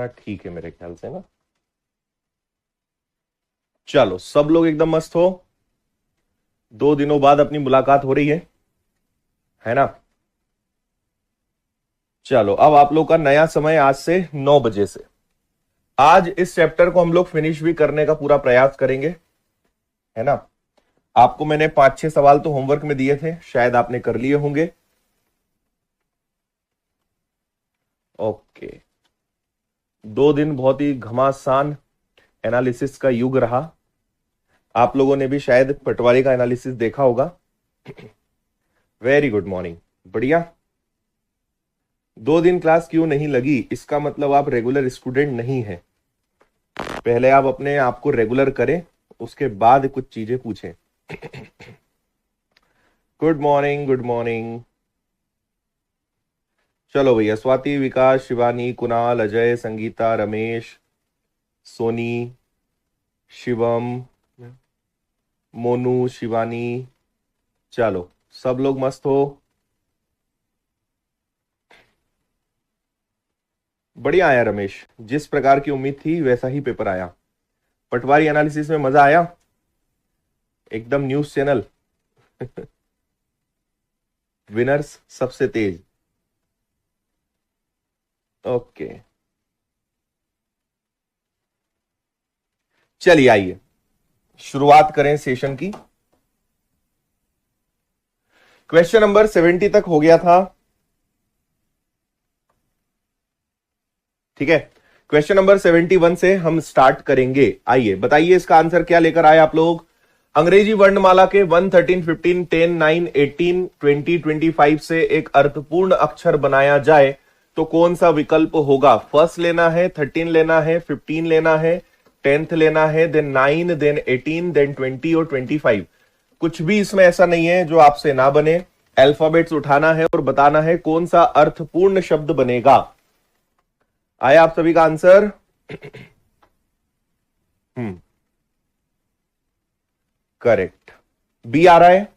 इतना ठीक है मेरे ख्याल से ना। चलो सब लोग एकदम मस्त हो। 2 दिनों बाद अपनी मुलाकात हो रही है ना। चलो अब आप लोग का नया समय आज से 9 बजे से। आज इस चैप्टर को हम लोग फिनिश भी करने का पूरा प्रयास करेंगे, है ना। आपको मैंने 5-6 सवाल तो होमवर्क में दिए थे, शायद आपने कर लिए होंगे। ओके, 2 दिन बहुत ही घमासान एनालिसिस का युग रहा। आप लोगों ने भी शायद पटवारी का एनालिसिस देखा होगा। वेरी गुड मॉर्निंग, बढ़िया। 2 दिन क्लास क्यों नहीं लगी, इसका मतलब आप रेगुलर स्टूडेंट नहीं है। पहले आप अपने आप को रेगुलर करें, उसके बाद कुछ चीजें पूछें। Good morning, good morning. चलो भैया, स्वाति, विकास, शिवानी, कुणाल, अजय, संगीता, रमेश, सोनी, शिवम, मोनू, शिवानी, चलो सब लोग मस्त हो। बढ़िया आया रमेश, जिस प्रकार की उम्मीद थी वैसा ही पेपर आया। पटवारी एनालिसिस में मजा आया, एकदम न्यूज चैनल। विनर्स सबसे तेज। ओके, चलिए आइए शुरुआत करें सेशन की। क्वेश्चन नंबर 70 तक हो गया था, ठीक है। क्वेश्चन नंबर 71 से हम स्टार्ट करेंगे। आइए बताइए इसका आंसर क्या लेकर आए आप लोग। अंग्रेजी वर्णमाला के 1, 13, 15, 10, 9, 18, 20, 25 से एक अर्थपूर्ण अक्षर बनाया जाए तो कौन सा विकल्प होगा। फर्स्ट लेना है, 13 लेना है, 15 लेना है, 10th लेना है, देन 9, देन 18, देन 20 और 25। कुछ भी इसमें ऐसा नहीं है जो आपसे ना बने। अल्फाबेट्स उठाना है और बताना है कौन सा अर्थपूर्ण शब्द बनेगा। आया आप सभी का आंसर? करेक्ट, बी आ रहा है।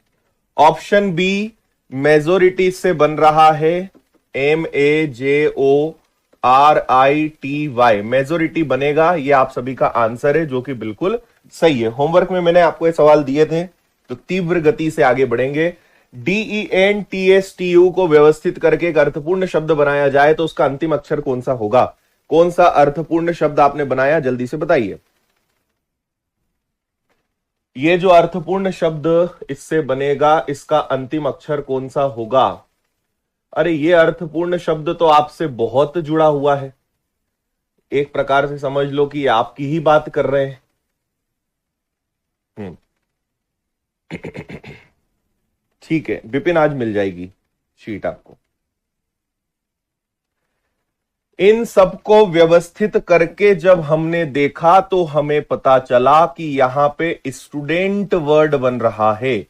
ऑप्शन बी मेजोरिटी से बन रहा है, MEJORITY, मेजोरिटी बनेगा। ये आप सभी का आंसर है, जो कि बिल्कुल सही है। होमवर्क में मैंने आपको ये सवाल दिए थे, तो तीव्र गति से आगे बढ़ेंगे। DENTSTU को व्यवस्थित करके एक अर्थपूर्ण शब्द बनाया जाए तो उसका अंतिम अक्षर कौन सा होगा। कौन सा अर्थपूर्ण शब्द आपने बनाया, जल्दी से बताइए। ये जो अर्थपूर्ण शब्द इससे बनेगा, इसका अंतिम अक्षर कौन सा होगा। अरे ये अर्थपूर्ण शब्द तो आपसे बहुत जुड़ा हुआ है, एक प्रकार से समझ लो कि आपकी ही बात कर रहे हैं। ठीक है विपिन, आज मिल जाएगी शीट आपको। इन सबको व्यवस्थित करके जब हमने देखा तो हमें पता चला कि यहां पे स्टूडेंट वर्ड बन रहा है।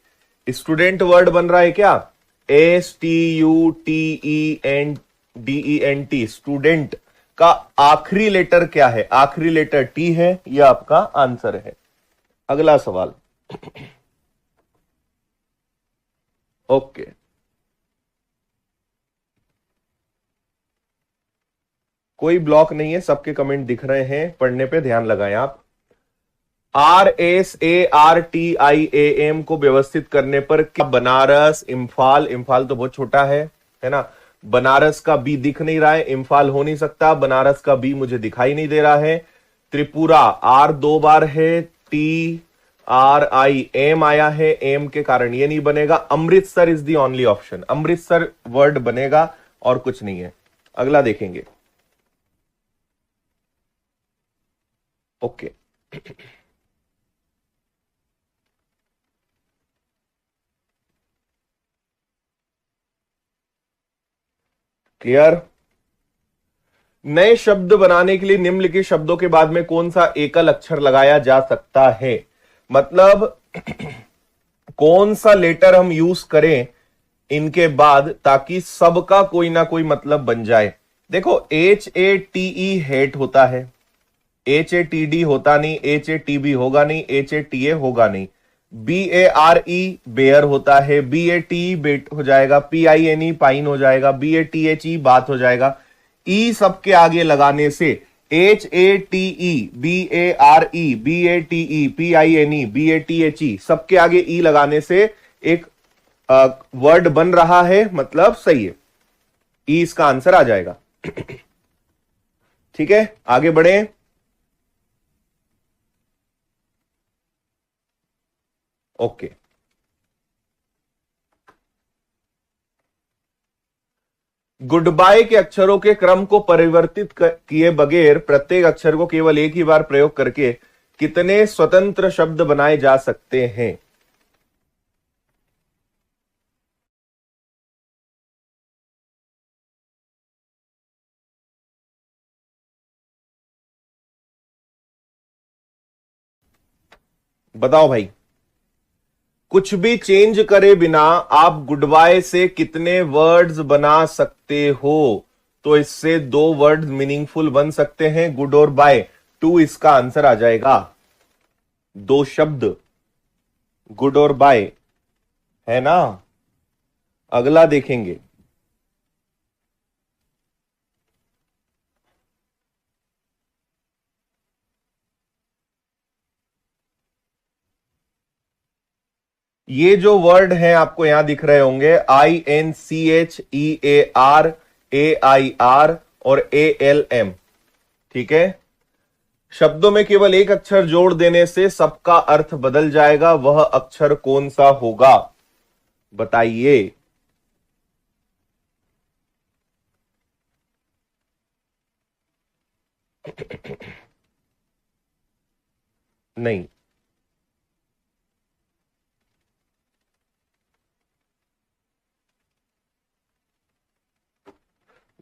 स्टूडेंट वर्ड बन रहा है क्या? STUDENT, स्टूडेंट का आखिरी लेटर क्या है? आखिरी लेटर टी है, यह आपका आंसर है। अगला सवाल। ओके, कोई ब्लॉक नहीं है, सबके कमेंट दिख रहे हैं, पढ़ने पे ध्यान लगाएं आप। RSARTIAM को व्यवस्थित करने पर क्या बनारस, इम्फाल, इम्फाल तो बहुत छोटा है ना। बनारस का बी दिख नहीं रहा है, इम्फाल हो नहीं सकता। बनारस का बी मुझे दिखाई नहीं दे रहा है। त्रिपुरा, आर 2 बार है, TRIM आया है, एम के कारण ये नहीं बनेगा। Amritsar is the only option, Amritsar word बनेगा और कुछ नहीं है। अगला देखेंगे। Okay, clear. नए शब्द बनाने के लिए निम्नलिखित शब्दों के बाद में कौन सा एकल अक्षर लगाया जा सकता है। मतलब कौन सा लेटर हम यूज करें इनके बाद ताकि सबका कोई ना कोई मतलब बन जाए। देखो HATE हेट होता है, HATD होता नहीं, HATB होगा नहीं, HATA होगा नहीं। BARE बेयर होता है, BATE बेट हो जाएगा, PINE पाइन हो जाएगा, BATHE बात हो जाएगा। ई सबके आगे लगाने से HATEBARE BATE सबके आगे ई लगाने से एक वर्ड बन रहा है, मतलब सही है। ई इसका आंसर आ जाएगा। ठीक है, आगे बढ़े। ओके, गुड बाय के अक्षरों के क्रम को परिवर्तित किए बगैर प्रत्येक अक्षर को केवल एक ही बार प्रयोग करके कितने स्वतंत्र शब्द बनाए जा सकते हैं? बताओ भाई, कुछ भी चेंज करे बिना आप गुड बाय से कितने वर्ड्स बना सकते हो? तो इससे दो वर्ड्स मीनिंगफुल बन सकते हैं, गुड और बाय। टू इसका आंसर आ जाएगा। दो शब्द गुड और बाय, है ना? अगला देखेंगे। ये जो वर्ड हैं आपको यहां दिख रहे होंगे, INCHEAR AIR और ALM। ठीक है, शब्दों में केवल एक अक्षर जोड़ देने से सबका अर्थ बदल जाएगा। वह अक्षर कौन सा होगा? बताइए। नहीं,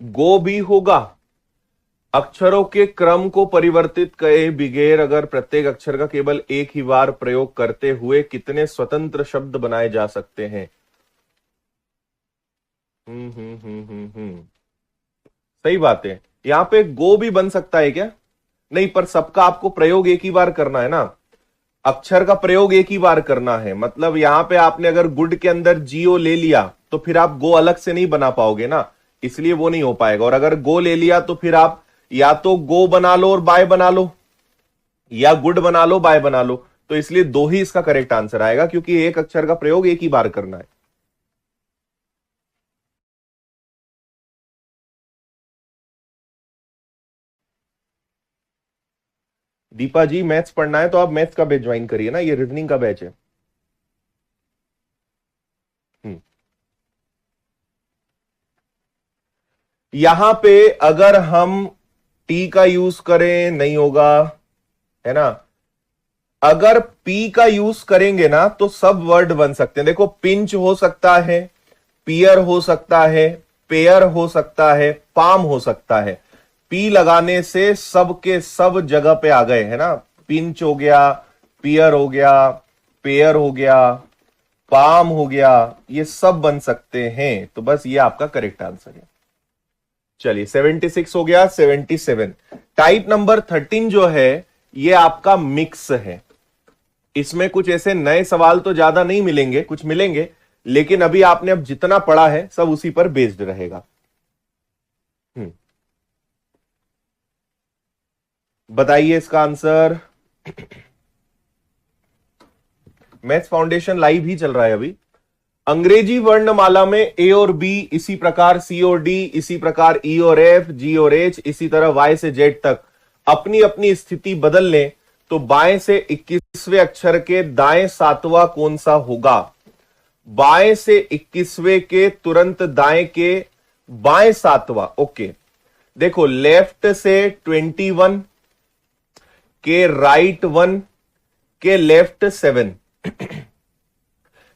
गो भी होगा। अक्षरों के क्रम को परिवर्तित किए बगैर अगर प्रत्येक अक्षर का केवल एक ही बार प्रयोग करते हुए कितने स्वतंत्र शब्द बनाए जा सकते हैं? सही बात है। यहां पे गो भी बन सकता है क्या? नहीं, पर सबका आपको प्रयोग एक ही बार करना है ना। अक्षर का प्रयोग एक ही बार करना है, मतलब यहां पे आपने अगर गुड के अंदर जीओ ले लिया तो फिर आप गो अलग से नहीं बना पाओगे ना, इसलिए वो नहीं हो पाएगा। और अगर गो ले लिया तो फिर आप या तो गो बना लो और बाय बना लो, या गुड बना लो बाय बना लो। तो इसलिए दो ही इसका करेक्ट आंसर आएगा, क्योंकि एक अक्षर का प्रयोग एक ही बार करना है। दीपा जी, मैथ्स पढ़ना है तो आप मैथ्स का बैच ज्वाइन करिए ना, ये रीजनिंग का बैच है। हम्म। यहां पे अगर हम टी का यूज करें नहीं होगा, है ना। अगर पी का यूज करेंगे ना तो सब वर्ड बन सकते हैं। देखो, पिंच हो सकता है, पियर हो सकता है, पेयर हो सकता है, पाम हो सकता है। पी लगाने से सब के सब जगह पे आ गए, है ना। पिंच हो गया, पियर हो गया, पेयर हो गया, पाम हो गया, ये सब बन सकते हैं। तो बस ये आपका करेक्ट आंसर है। चलिए, 76 हो गया। 77, टाइप नंबर 13 जो है ये आपका मिक्स है। इसमें कुछ ऐसे नए सवाल तो ज्यादा नहीं मिलेंगे, कुछ मिलेंगे, लेकिन अभी आपने अब जितना पढ़ा है सब उसी पर बेस्ड रहेगा। बताइए इसका आंसर। मैथ्स फाउंडेशन लाइव ही चल रहा है अभी। अंग्रेजी वर्णमाला में ए और बी, इसी प्रकार सी और डी, इसी प्रकार ई और एफ, जी और एच, इसी तरह वाई से जेड तक अपनी अपनी स्थिति बदल लें तो बाएं से 21वें अक्षर के दाएं सातवां कौन सा होगा? बाएं से 21वें के तुरंत दाएं के बाएं सातवां। ओके, देखो, लेफ्ट से 21 के राइट 1 के लेफ्ट 7।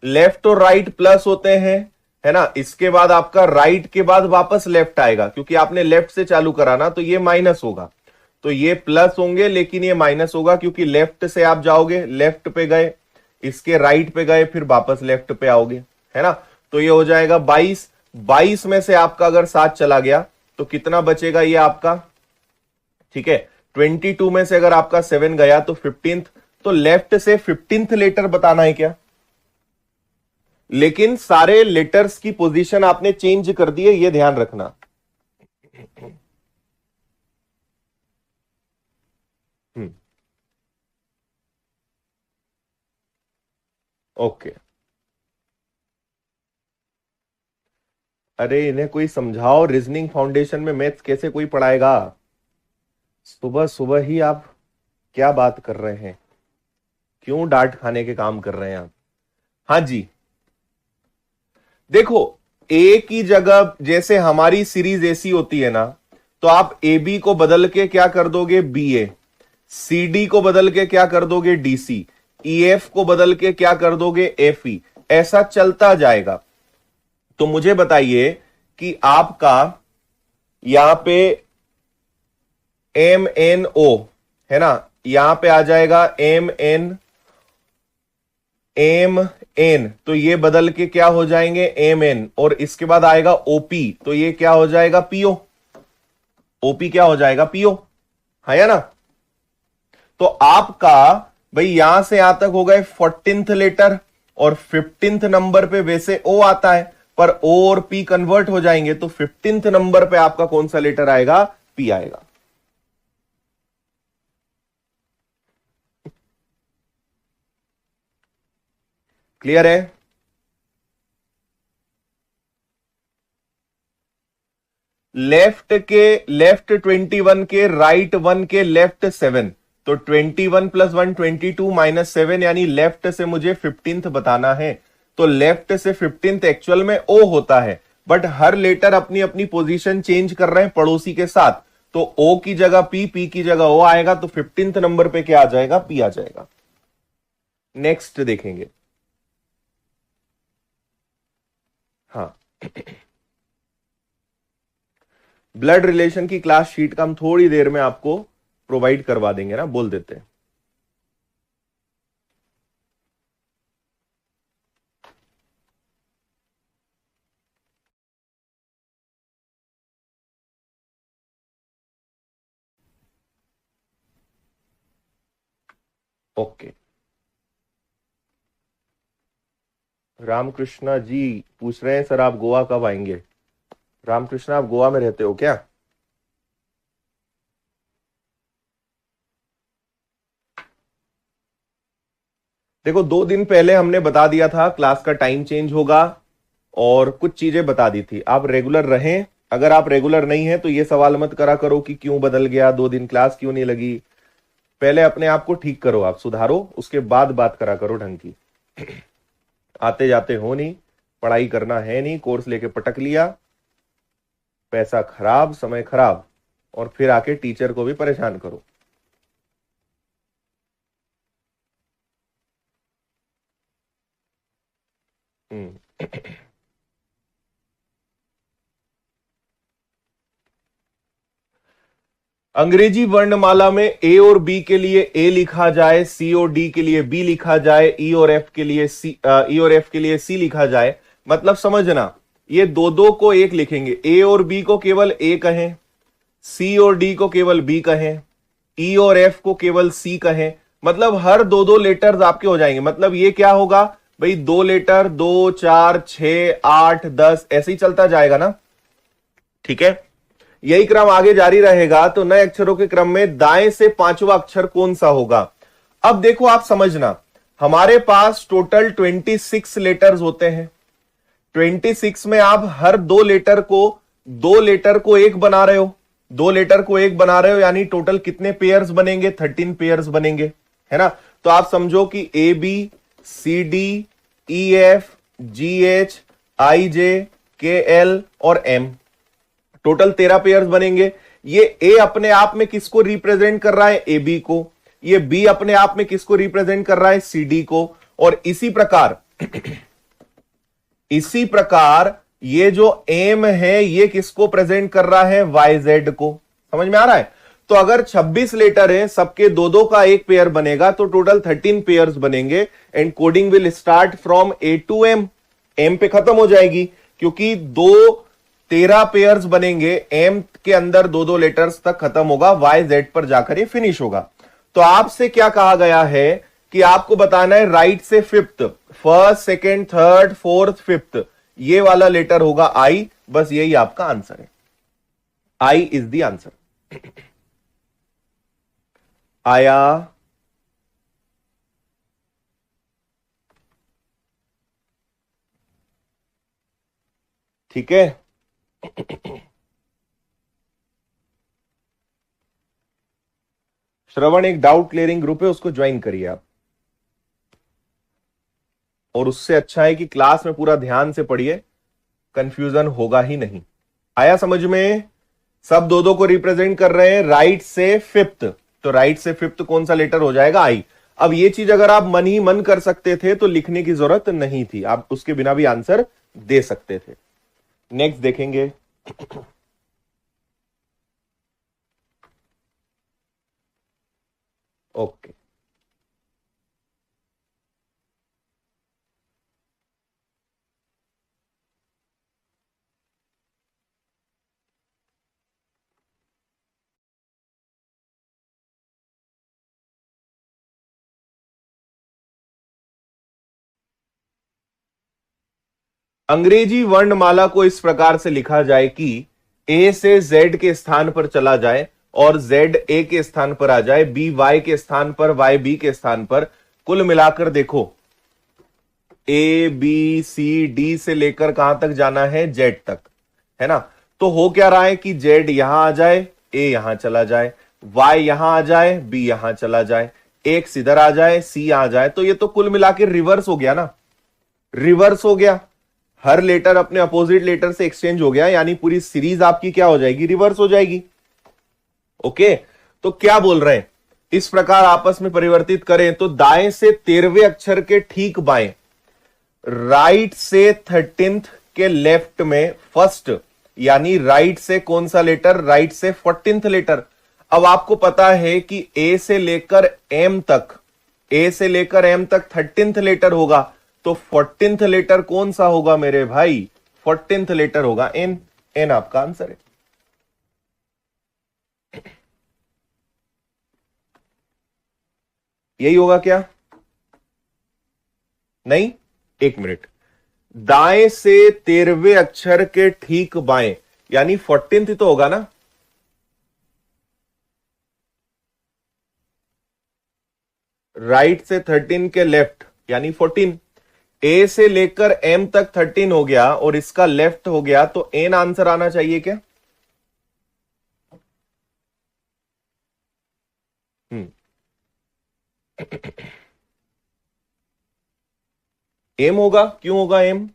लेफ्ट और राइट प्लस होते हैं, है ना। इसके बाद आपका राइट के बाद वापस लेफ्ट आएगा, क्योंकि आपने लेफ्ट से चालू करा ना, तो ये माइनस होगा। तो ये प्लस होंगे लेकिन ये माइनस होगा, क्योंकि लेफ्ट से आप जाओगे, लेफ्ट पे गए, इसके राइट पे गए, फिर वापस लेफ्ट पे आओगे, है ना। तो ये हो जाएगा 22। 22 में से आपका अगर 7 चला गया तो कितना बचेगा ये आपका? ठीक है, 22 में से अगर आपका 7 गया तो 15th। तो लेफ्ट से 15th लेटर बताना है क्या? लेकिन सारे लेटर्स की पोजीशन आपने चेंज कर दी है, ये ध्यान रखना। हम्म। ओके। अरे इन्हें कोई समझाओ, रीजनिंग फाउंडेशन में मैथ्स कैसे कोई पढ़ाएगा? सुबह सुबह ही आप क्या बात कर रहे हैं? क्यों डांट खाने के काम कर रहे हैं आप? हाँ जी, देखो, ए की जगह जैसे हमारी सीरीज ऐसी होती है ना, तो आप ए बी को बदल के क्या कर दोगे, बी ए। सी डी को बदल के क्या कर दोगे, डी सी। ई एफ को बदल के क्या कर दोगे, एफ ई। ऐसा चलता जाएगा। तो मुझे बताइए कि आपका यहां पे एम एन ओ है ना, यहां पे आ जाएगा एम एन, एम एन, तो ये बदल के क्या हो जाएंगे, एम एन, और इसके बाद आएगा ओपी, तो ये क्या हो जाएगा, पीओ। ओपी क्या हो जाएगा, पीओ, है ना? तो आपका भाई यहां से यहां तक हो गए 14th लेटर, और 15th नंबर पे वैसे ओ आता है, पर ओ और पी कन्वर्ट हो जाएंगे, तो 15th नंबर पे आपका कौन सा लेटर आएगा, पी आएगा। क्लियर है? लेफ्ट 21 के, राइट 1 के, लेफ्ट 7, तो 21 + 1 22 - 7, यानी लेफ्ट से मुझे 15th बताना है। तो लेफ्ट से 15th एक्चुअल में ओ होता है, बट हर लेटर अपनी अपनी पोजीशन चेंज कर रहे हैं पड़ोसी के साथ, तो ओ की जगह पी, पी की जगह ओ आएगा, तो 15th नंबर पे क्या आ जाएगा, पी आ जाएगा। नेक्स्ट देखेंगे। हाँ, ब्लड रिलेशन की क्लास शीट का हम थोड़ी देर में आपको प्रोवाइड करवा देंगे ना, बोल देते हैं। ओके, रामकृष्णा जी पूछ रहे हैं सर आप गोवा कब आएंगे? रामकृष्णा, आप गोवा में रहते हो क्या? देखो, 2 दिन पहले हमने बता दिया था क्लास का टाइम चेंज होगा, और कुछ चीजें बता दी थी। आप रेगुलर रहें। अगर आप रेगुलर नहीं है तो ये सवाल मत करा करो कि क्यों बदल गया, 2 दिन क्लास क्यों नहीं लगी। पहले अपने आप को ठीक करो, आप सुधारो, उसके बाद बात करा करो ढंग की। आते जाते हो नहीं, पढ़ाई करना है नहीं, कोर्स लेके पटक लिया, पैसा खराब, समय खराब, और फिर आके टीचर को भी परेशान करो। हम्म। अंग्रेजी वर्णमाला में ए और बी के लिए ए लिखा जाए, सी और डी के लिए बी लिखा जाए, ई और एफ के लिए सी लिखा जाए। मतलब समझना, ये दो दो को एक लिखेंगे, ए और बी को केवल ए कहें, सी और डी को केवल बी कहें, ई और एफ को केवल सी कहें। मतलब हर दो दो लेटर्स आपके हो जाएंगे। मतलब ये क्या होगा भाई, 2 लेटर, 2, 4, 6, 8, 10, ऐसे ही चलता जाएगा ना। ठीक है, यही क्रम आगे जारी रहेगा। तो नए अक्षरों के क्रम में दाएं से 5वां अक्षर कौन सा होगा? अब देखो, आप समझना, हमारे पास टोटल 26 लेटर्स होते हैं। 26 में आप हर 2 लेटर को एक बना रहे हो, 2 लेटर को एक बना रहे हो, यानी टोटल कितने पेयर्स बनेंगे, 13 पेयर्स बनेंगे, है ना? तो आप समझो कि A B, C D, E F, G H, I J, K L और एम, टोटल 13 पेयर्स बनेंगे। ये ए अपने आप में किसको रिप्रेजेंट कर रहा है, ए बी को। ये बी अपने आप में किसको रिप्रेजेंट कर रहा है, सी डी को। और इसी प्रकार ये जो एम है, ये किसको प्रेजेंट कर रहा है, वाई जेड को। समझ में आ रहा है? तो अगर 26 लेटर है, सबके दो दो का एक पेयर बनेगा, तो टोटल 13 पेयर्स बनेंगे। And coding will start from A to M. M पे खत्म हो जाएगी, क्योंकि 13 पेयर्स बनेंगे, एम के अंदर 2 लेटर्स तक खत्म होगा, वाई जेड पर जाकर ये फिनिश होगा। तो आपसे क्या कहा गया है कि आपको बताना है राइट से fifth, first, second, third, fourth, fifth, ये वाला लेटर होगा आई। बस यही आपका आंसर है, आई इज द आंसर। आया ठीक है। श्रवण एक डाउट क्लियरिंग ग्रुप है, उसको ज्वाइन करिए आप। और उससे अच्छा है कि क्लास में पूरा ध्यान से पढ़िए, कंफ्यूजन होगा ही नहीं। आया समझ में? सब दो दो को रिप्रेजेंट कर रहे हैं, राइट से फिफ्थ। तो राइट से फिफ्थ कौन सा लेटर हो जाएगा? आई। अब ये चीज अगर आप मन ही मन कर सकते थे तो लिखने की जरूरत नहीं थी, आप उसके बिना भी आंसर दे सकते थे। नेक्स्ट देखेंगे। ओके, अंग्रेजी वर्णमाला को इस प्रकार से लिखा जाए कि ए से जेड के स्थान पर चला जाए और जेड ए के स्थान पर आ जाए, बी वाई के स्थान पर, वाई बी के स्थान पर। कुल मिलाकर देखो, ए बी सी डी से लेकर कहां तक जाना है? जेड तक, है ना। तो हो क्या रहा है कि जेड यहां आ जाए, ए यहां चला जाए, वाई यहां आ जाए, बी यहां चला जाए, एक्स इधर आ जाए, सी आ जाए। तो ये तो कुल मिलाकर रिवर्स हो गया ना, रिवर्स हो गया। हर लेटर अपने अपोजिट लेटर से एक्सचेंज हो गया, यानी पूरी सीरीज आपकी क्या हो जाएगी? रिवर्स हो जाएगी। ओके, तो क्या बोल रहे हैं? इस प्रकार आपस में परिवर्तित करें तो दाएं से 13वें अक्षर के ठीक बाएं, राइट से 13th के लेफ्ट में फर्स्ट, यानी राइट से कौन सा लेटर? राइट से 14th लेटर। अब आपको पता है कि ए से लेकर एम तक, ए से लेकर एम तक 13th लेटर होगा, तो 14th लेटर कौन सा होगा मेरे भाई? 14th लेटर होगा एन। एन आपका आंसर है। यही होगा क्या? नहीं, एक मिनट। दाएं से 13वें अक्षर के ठीक बाएं, यानी 14th ही तो होगा ना। राइट से 13 के लेफ्ट, यानी 14। ए से लेकर एम तक 13 हो गया और इसका लेफ्ट हो गया, तो एन आंसर आना चाहिए क्या? हम्म, एम होगा। क्यों होगा एम?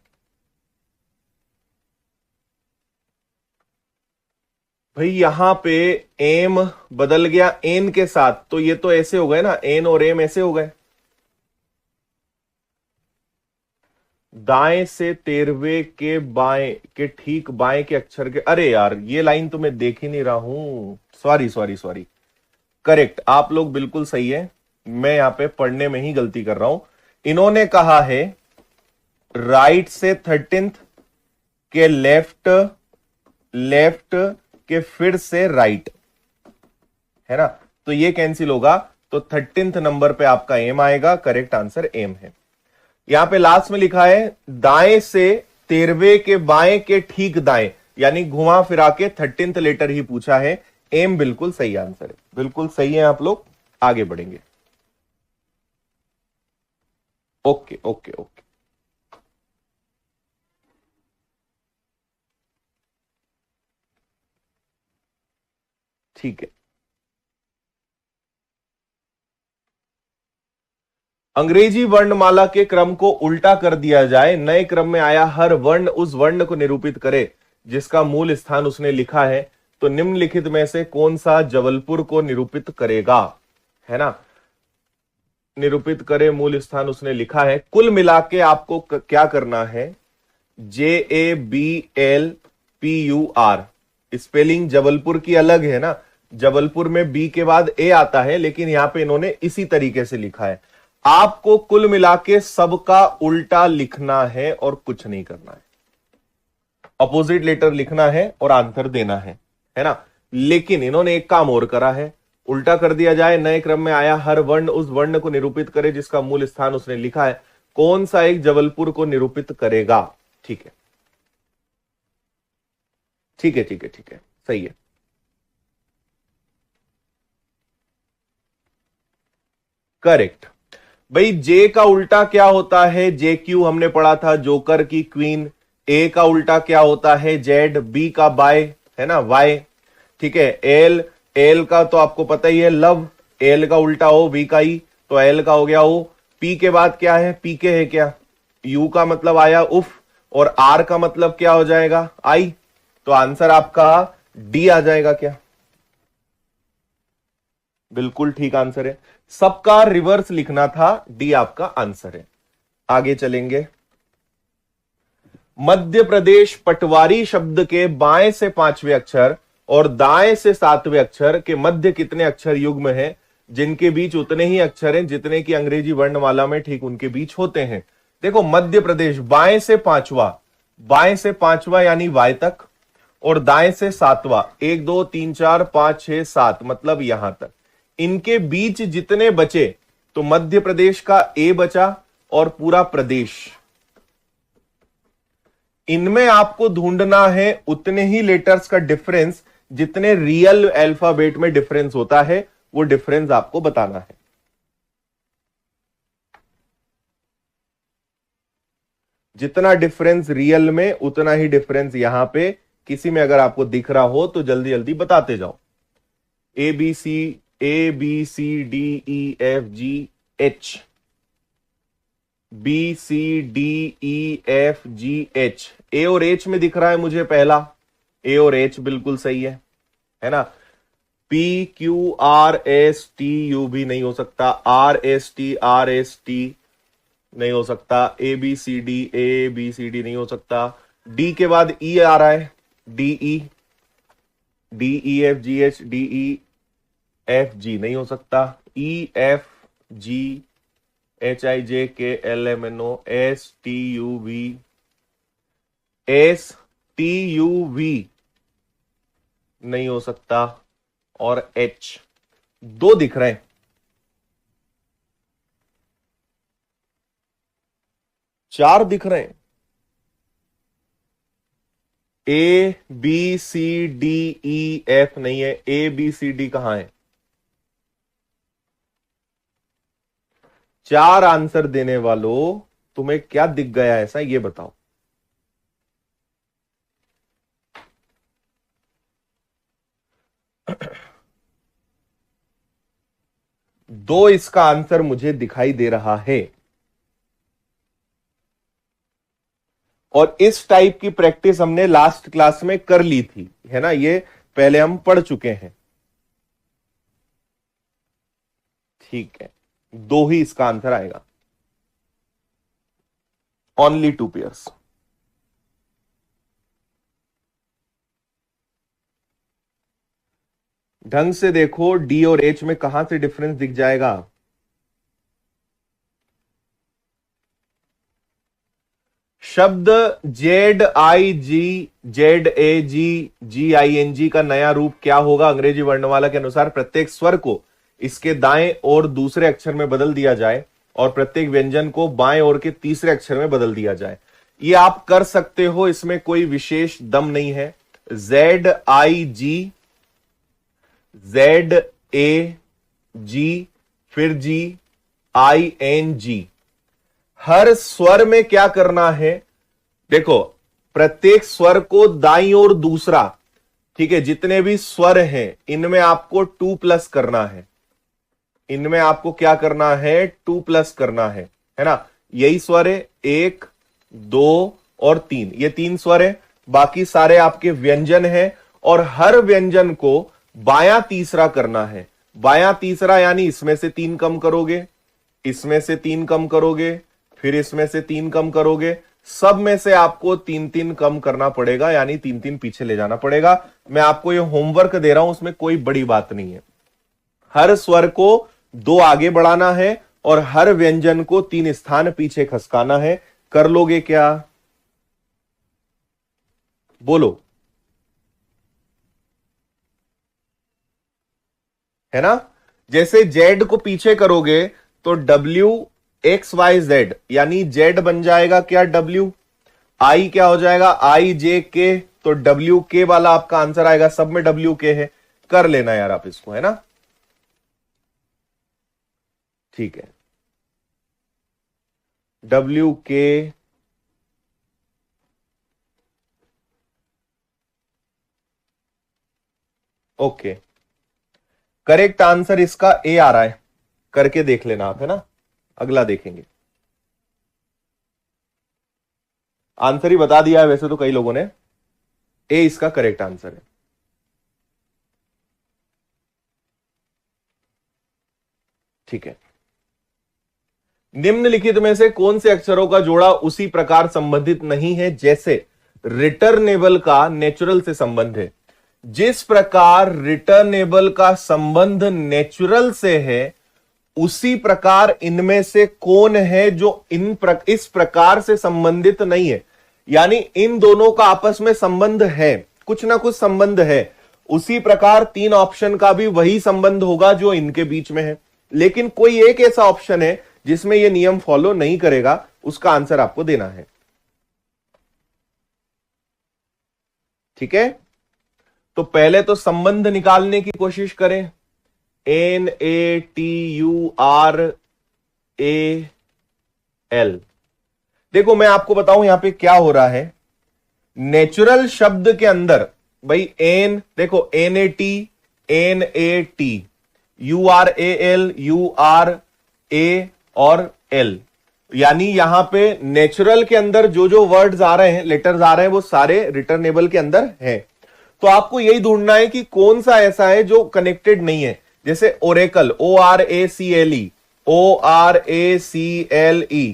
भाई यहां पे एम बदल गया एन के साथ, तो ये तो ऐसे हो गए ना, एन और एम ऐसे हो गए। दाएं से 13वें के बाएं के ठीक बाएं के अक्षर के, अरे यार ये लाइन तो मैं देख ही नहीं रहा हूं, सॉरी सॉरी सॉरी। करेक्ट, आप लोग बिल्कुल सही है, मैं यहां पे पढ़ने में ही गलती कर रहा हूं। इन्होंने कहा है राइट से 13th के लेफ्ट, लेफ्ट के फिर से राइट, है ना। तो ये कैंसिल होगा, तो 13th नंबर पे आपका एम आएगा। करेक्ट आंसर एम है। यहां पे लास्ट में लिखा है दाएं से 13वें के बाएं के ठीक दाएं, यानी घुमा फिरा के 13th लेटर ही पूछा है। एम बिल्कुल सही आंसर है, बिल्कुल सही है। आप लोग आगे बढ़ेंगे। ओके ओके ओके, ठीक है। अंग्रेजी वर्णमाला के क्रम को उल्टा कर दिया जाए, नए क्रम में आया हर वर्ण उस वर्ण को निरूपित करे जिसका मूल स्थान उसने लिखा है। तो निम्नलिखित में से कौन सा जबलपुर को निरूपित करेगा? है ना, निरूपित करे, मूल स्थान उसने लिखा है। कुल मिला के आपको क्या करना है? JABLPUR, स्पेलिंग जबलपुर की अलग है ना, जबलपुर में बी के बाद ए आता है, लेकिन यहां पे इन्होंने इसी तरीके से लिखा है। आपको कुल मिला के सबका उल्टा लिखना है और कुछ नहीं करना है, अपोजिट लेटर लिखना है और आंसर देना है ना। लेकिन इन्होंने एक काम और करा है, उल्टा कर दिया जाए, नए क्रम में आया हर वर्ण उस वर्ण को निरूपित करे जिसका मूल स्थान उसने लिखा है। कौन सा एक जबलपुर को निरूपित करेगा? ठीक है ठीक है ठीक है ठीक है, सही है। करेक्ट। भाई जे का उल्टा क्या होता है? जे क्यू हमने पढ़ा था, जोकर की क्वीन। ए का उल्टा क्या होता है? जेड। बी का बाय, है ना, वाई। ठीक है। एल, एल का तो आपको पता ही है, लव। एल का उल्टा हो, वी का ई, तो एल का हो गया ओ। पी के बाद क्या है? पी के है क्या? यू का मतलब आया उफ, और आर का मतलब क्या हो जाएगा? आई। तो आंसर आपका डी आ जाएगा क्या? बिल्कुल ठीक आंसर है। सबका रिवर्स लिखना था, डी आपका आंसर है। आगे चलेंगे। मध्य प्रदेश पटवारी शब्द के बाएं से 5वें अक्षर और दाएं से 7वें अक्षर के मध्य कितने अक्षर युग्म हैं, जिनके बीच उतने ही अक्षर हैं जितने की अंग्रेजी वर्णमाला में ठीक उनके बीच होते हैं? देखो, मध्य प्रदेश बाएं से पांचवा, बाएं से पांचवा यानी वाई तक, और दाएं से सातवां, 1 2 3 4 5 6 7, मतलब यहां तक। इनके बीच जितने बचे, तो मध्य प्रदेश का ए बचा और पूरा प्रदेश। इनमें आपको ढूंढना है उतने ही लेटर्स का डिफरेंस जितने रियल अल्फाबेट में डिफरेंस होता है, वो डिफरेंस आपको बताना है। जितना डिफरेंस रियल में, उतना ही डिफरेंस यहां पे किसी में अगर आपको दिख रहा हो तो जल्दी जल्दी बताते जाओ। A B C D E F G H, B C D E F G H. A और एच में दिख रहा है मुझे पहला, ए और एच बिल्कुल सही है ना। P Q R S T you भी नहीं हो सकता, आर एस टी नहीं हो सकता, ए बी सी डी नहीं हो सकता। डी के बाद ई आ रहा है, D E F G H, D E F जी नहीं हो सकता। ई F G H I J K L M N O S T U V नहीं हो सकता, और एच। दो दिख रहे हैं, चार दिख रहे हैं। A B C D E F नहीं है, ए बी सी डी कहां है? चार आंसर देने वालों, तुम्हें क्या दिख गया ऐसा, ये बताओ। दो इसका आंसर मुझे दिखाई दे रहा है, और इस टाइप की प्रैक्टिस हमने लास्ट क्लास में कर ली थी, है ना, ये पहले हम पढ़ चुके हैं। ठीक है, दो ही इसका आंसर आएगा, ओनली 2 पेयर्स। ढंग से देखो, डी और एच में कहां से डिफरेंस दिख जाएगा? शब्द Z I G, Z A G, G I N G का नया रूप क्या होगा अंग्रेजी वर्णमाला के अनुसार? प्रत्येक स्वर को इसके दाएं और दूसरे अक्षर में बदल दिया जाए और प्रत्येक व्यंजन को बाएं और के तीसरे अक्षर में बदल दिया जाए। ये आप कर सकते हो, इसमें कोई विशेष दम नहीं है। Z I G, Z A जी, फिर जी आई एन जी। हर स्वर में क्या करना है? देखो, प्रत्येक स्वर को दाईं ओर दूसरा, ठीक है, जितने भी स्वर हैं इनमें आपको 2+ करना है। इनमें आपको क्या करना है? 2+ करना है ना। यही स्वर है, 1 2 और 3, ये 3 स्वर है। बाकी सारे आपके व्यंजन हैं, और हर व्यंजन को बायां तीसरा करना है। बायां तीसरा यानी इसमें से 3 कम करोगे, इसमें से 3 कम करोगे, फिर इसमें से 3 कम करोगे, सब में से आपको 3-3 कम करना पड़ेगा, यानी 3-3 पीछे ले जाना पड़ेगा। मैं आपको ये होमवर्क दे रहा हूं, उसमें कोई बड़ी बात नहीं है। हर स्वर को 2 आगे बढ़ाना है और हर व्यंजन को 3 स्थान पीछे खसकाना है। कर लोगे क्या? बोलो, है ना। जैसे जेड को पीछे करोगे तो WXYZ यानी जेड बन जाएगा क्या? W। आई क्या हो जाएगा? IJK, तो WK वाला आपका आंसर आएगा, सब में WK है। कर लेना यार आप इसको, है ना। ठीक है, WK ओके। करेक्ट आंसर इसका ए आ रहा है, करके देख लेना आप, है ना। अगला देखेंगे, आंसर ही बता दिया है वैसे तो कई लोगों ने, ए इसका करेक्ट आंसर है। ठीक है, निम्नलिखित में से कौन से अक्षरों का जोड़ा उसी प्रकार संबंधित नहीं है जैसे रिटर्नेबल का नेचुरल से संबंध है। जिस प्रकार रिटर्नेबल का संबंध नेचुरल से है उसी प्रकार इनमें से कौन है जो इस प्रकार से संबंधित नहीं है, यानी इन दोनों का आपस में संबंध है, कुछ ना कुछ संबंध है। उसी प्रकार 3 ऑप्शन का भी वही संबंध होगा जो इनके बीच में है, लेकिन कोई एक ऐसा ऑप्शन है जिसमें यह नियम फॉलो नहीं करेगा, उसका आंसर आपको देना है। ठीक है, तो पहले तो संबंध निकालने की कोशिश करें। NATURAL, देखो मैं आपको बताऊं यहां पे क्या हो रहा है। नेचुरल शब्द के अंदर भाई एन, देखो NAT, URAL, URA और L, यानी यहां पे नेचुरल के अंदर जो जो वर्ड्स आ रहे हैं, लेटर्स आ रहे हैं, वो सारे रिटर्नेबल के अंदर हैं। तो आपको यही ढूंढना है कि कौन सा ऐसा है जो कनेक्टेड नहीं है। जैसे ओरेकल, ORACLE, ORACLE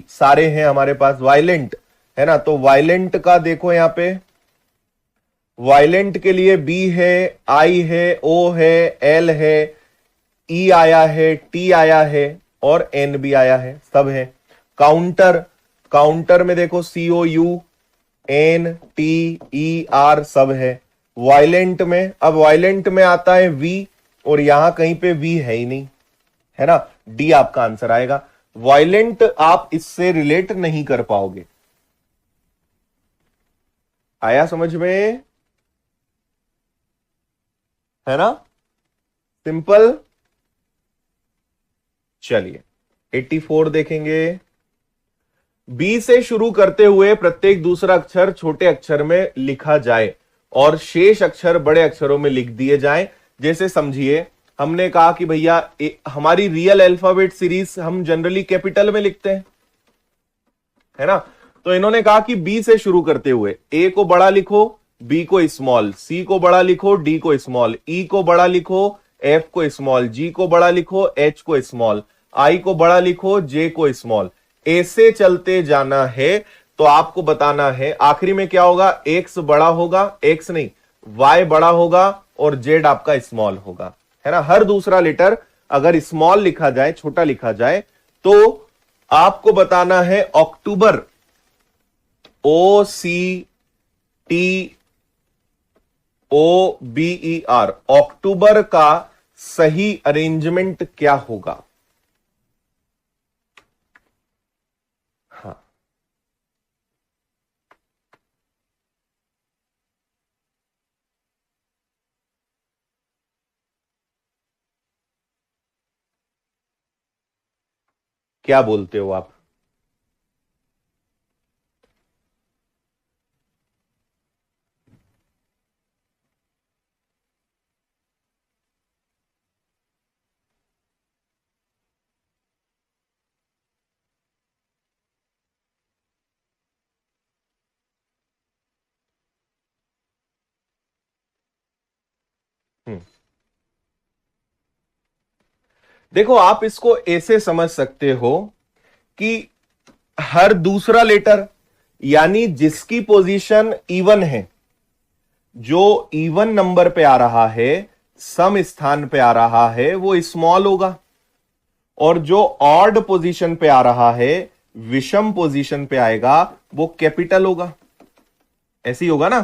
सारे हैं हमारे पास। वायलेंट है ना, तो वायलेंट का देखो यहां पे, वायलेंट के लिए B है, I है, O है, L है, E आया है, T आया है और N भी आया है, सब है। काउंटर, काउंटर में देखो COUNTER सब है। वायलेंट में, अब वायलेंट में आता है V और यहां कहीं पे V है ही नहीं, है ना, D आपका आंसर आएगा। वायलेंट आप इससे रिलेट नहीं कर पाओगे। आया समझ में, है ना, सिंपल। चलिए 84 देखेंगे। बी से शुरू करते हुए प्रत्येक दूसरा अक्षर छोटे अक्षर में लिखा जाए और शेष अक्षर बड़े अक्षरों में लिख दिए जाएं। जैसे समझिए, हमने कहा कि भैया हमारी रियल अल्फाबेट सीरीज हम जनरली कैपिटल में लिखते हैं, है ना। तो इन्होंने कहा कि बी से शुरू करते हुए ए को बड़ा लिखो, बी को स्मॉल, सी को बड़ा लिखो, डी को स्मॉल, ई को बड़ा लिखो, एफ को स्मॉल, जी को बड़ा लिखो, एच को स्मॉल, आई को बड़ा लिखो, जे को स्मॉल, ऐसे चलते जाना है। तो आपको बताना है आखिरी में क्या होगा। एक्स बड़ा होगा, एक्स नहीं, वाई बड़ा होगा और जेड आपका स्मॉल होगा, है ना। हर दूसरा लेटर अगर स्मॉल लिखा जाए, छोटा लिखा जाए, तो आपको बताना है अक्टूबर, OCTOBER, अक्टूबर का सही अरेंजमेंट क्या होगा। हाँ, क्या बोलते हो आप। देखो आप इसको ऐसे समझ सकते हो कि हर दूसरा लेटर, यानी जिसकी पोजीशन इवन है, जो इवन नंबर पे आ रहा है, सम स्थान पे आ रहा है, वो स्मॉल होगा, और जो ऑड पोजीशन पे आ रहा है, विषम पोजीशन पे आएगा, वो कैपिटल होगा। ऐसे ही होगा ना,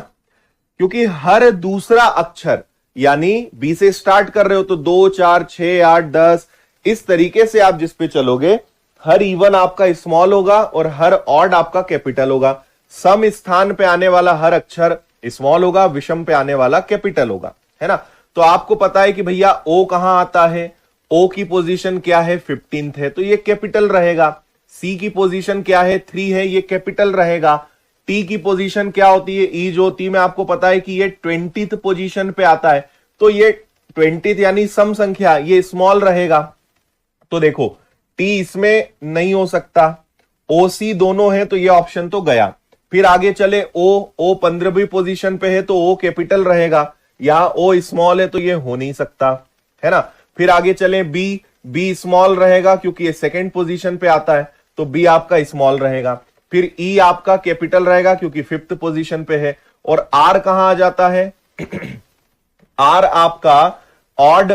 क्योंकि हर दूसरा अक्षर, यानी बी से स्टार्ट कर रहे हो तो 2, 4, 6, 8, 10, इस तरीके से आप जिस पे चलोगे, हर इवन आपका स्मॉल होगा और हर ऑड आपका कैपिटल होगा। सम स्थान पे आने वाला हर अक्षर स्मॉल होगा, विषम पे आने वाला कैपिटल होगा, है ना। तो आपको पता है कि भैया ओ कहां आता है, ओ की पोजीशन क्या है 15th है तो ये कैपिटल रहेगा। सी की पोजीशन क्या है 3 है, ये कैपिटल रहेगा। टी की पोजीशन क्या होती है, ई जो होती है, आपको पता है कि ये 20th पोजीशन पे आता है तो ये 20th यानी सम संख्या, ये स्मॉल रहेगा। तो देखो टी इसमें नहीं हो सकता, ओ सी दोनों है तो ये ऑप्शन तो गया। फिर आगे चले ओ 15वीं पोजीशन पे है तो ओ कैपिटल रहेगा, यहां ओ स्मॉल है तो ये हो नहीं सकता, है ना। फिर आगे चले बी स्मॉल रहेगा क्योंकि ये सेकंड पोजीशन पे आता है तो बी आपका स्मॉल रहेगा। फिर ई आपका कैपिटल रहेगा क्योंकि 5th पोजीशन पे है। और आर कहां आ जाता है आर आपका ऑड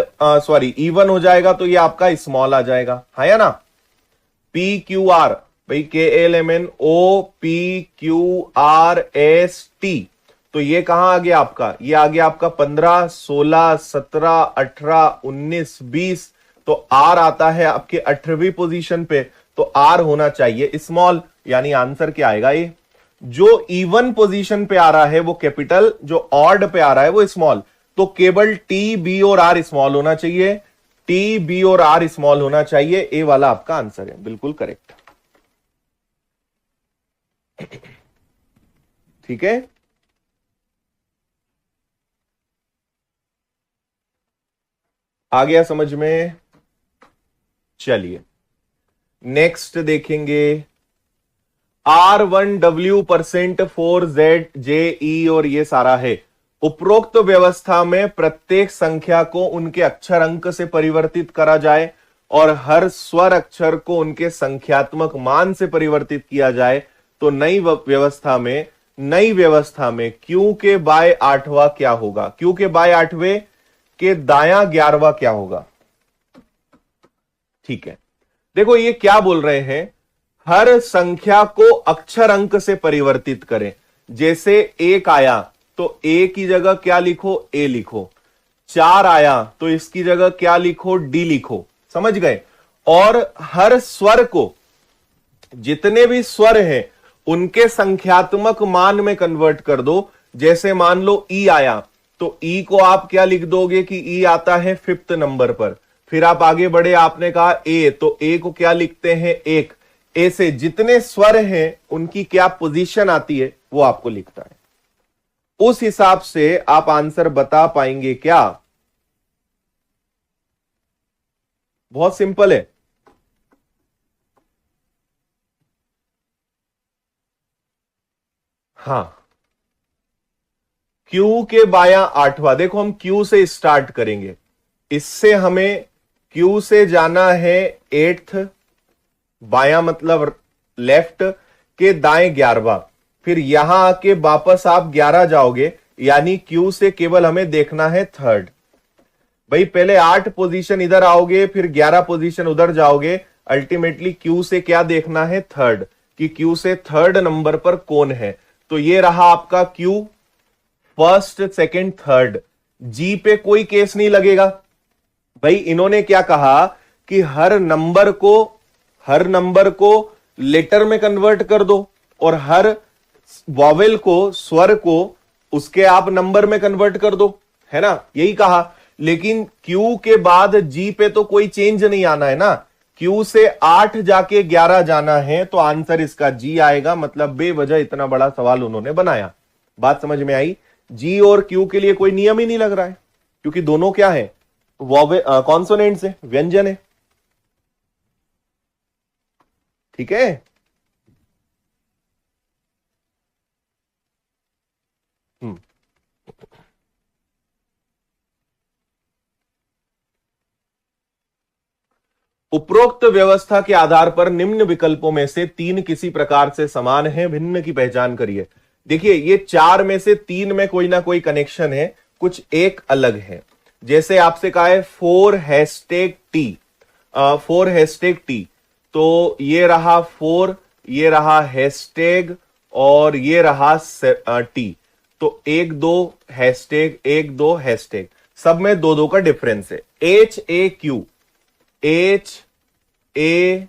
इवन हो जाएगा तो ये आपका स्मॉल आ जाएगा, है या ना। पी क्यू आर भाई KLMN OPQRST तो ये कहां आ गया आपका, ये आ गया आपका 15 16 17 18 19 20 तो आर आता है आपके 18वीं पोजीशन पे तो आर होना चाहिए स्मॉल, यानी आंसर क्या आएगा, ये जो इवन पोजीशन पे आ रहा है वो कैपिटल, जो ऑड पे आ रहा है वो स्मॉल। तो केवल टी बी और आर स्मॉल होना चाहिए, टी बी और आर स्मॉल होना चाहिए, ए वाला आपका आंसर है, बिल्कुल करेक्ट। ठीक है, आ गया समझ में। चलिए नेक्स्ट देखेंगे R1W% 4ZJE और ये सारा है। उपरोक्त व्यवस्था में प्रत्येक संख्या को उनके अक्षर अंक से परिवर्तित करा जाए और हर स्वर अक्षर को उनके संख्यात्मक मान से परिवर्तित किया जाए तो नई व्यवस्था में Q के बाय 8वां क्या होगा, Q के बाय 8वें के दाया 11वां क्या होगा। ठीक है, देखो ये क्या बोल रहे हैं, हर संख्या को अक्षर अंक से परिवर्तित करें। जैसे 1 आया तो ए की जगह क्या लिखो, ए लिखो। 4 आया तो इसकी जगह क्या लिखो, डी लिखो, समझ गए। और हर स्वर को, जितने भी स्वर हैं उनके संख्यात्मक मान में कन्वर्ट कर दो। जैसे मान लो ई आया तो ई को आप क्या लिख दोगे कि ई आता है 5th नंबर पर। फिर आप आगे बढ़े, आपने कहा ए, तो ए को क्या लिखते हैं 1। ए से जितने स्वर हैं उनकी क्या पोजीशन आती है वो आपको लिखता है, उस हिसाब से आप आंसर बता पाएंगे क्या। बहुत सिंपल है। हां, Q के बाया 8वां, देखो हम Q से स्टार्ट करेंगे, इससे हमें Q से जाना है 8th, बाया मतलब लेफ्ट के दाएं 11वां, फिर यहां आके वापस आप 11 जाओगे, यानी Q से केवल हमें देखना है 3rd। भाई पहले 8 पोजीशन इधर आओगे फिर 11 पोजीशन उधर जाओगे, अल्टीमेटली Q से क्या देखना है 3rd, कि Q से 3rd नंबर पर कौन है। तो ये रहा आपका Q, 1st 2nd 3rd। G पे कोई केस नहीं लगेगा। भाई इन्होंने क्या कहा कि हर नंबर को लेटर में कन्वर्ट कर दो और हर वॉवेल को, स्वर को उसके आप नंबर में कन्वर्ट कर दो, है ना, यही कहा। लेकिन Q के बाद G पे तो कोई चेंज नहीं आना है ना, Q से 8 जाके 11 जाना है तो आंसर इसका G आएगा। मतलब बेवजह इतना बड़ा सवाल उन्होंने बनाया। बात समझ में आई। G और Q के लिए कोई नियम ही नहीं लग रहा है क्योंकि दोनों क्या है, कॉन्सोनेंट्स है, व्यंजन है। ठीक है, उपरोक्त व्यवस्था के आधार पर निम्न विकल्पों में से 3 किसी प्रकार से समान हैं, भिन्न की पहचान करिए। देखिए ये 4 में से 3 में कोई ना कोई कनेक्शन है, कुछ एक अलग है। जैसे आपसे कहा है 4 हैशटैग टी, 4 हैशटैग टी, तो ये रहा 4, ये रहा हैशटैग और ये रहा टी, तो 1 2 हैशटैग 1 2 हैशटैग, सब में 2 2 का डिफरेंस है। HAQ, H A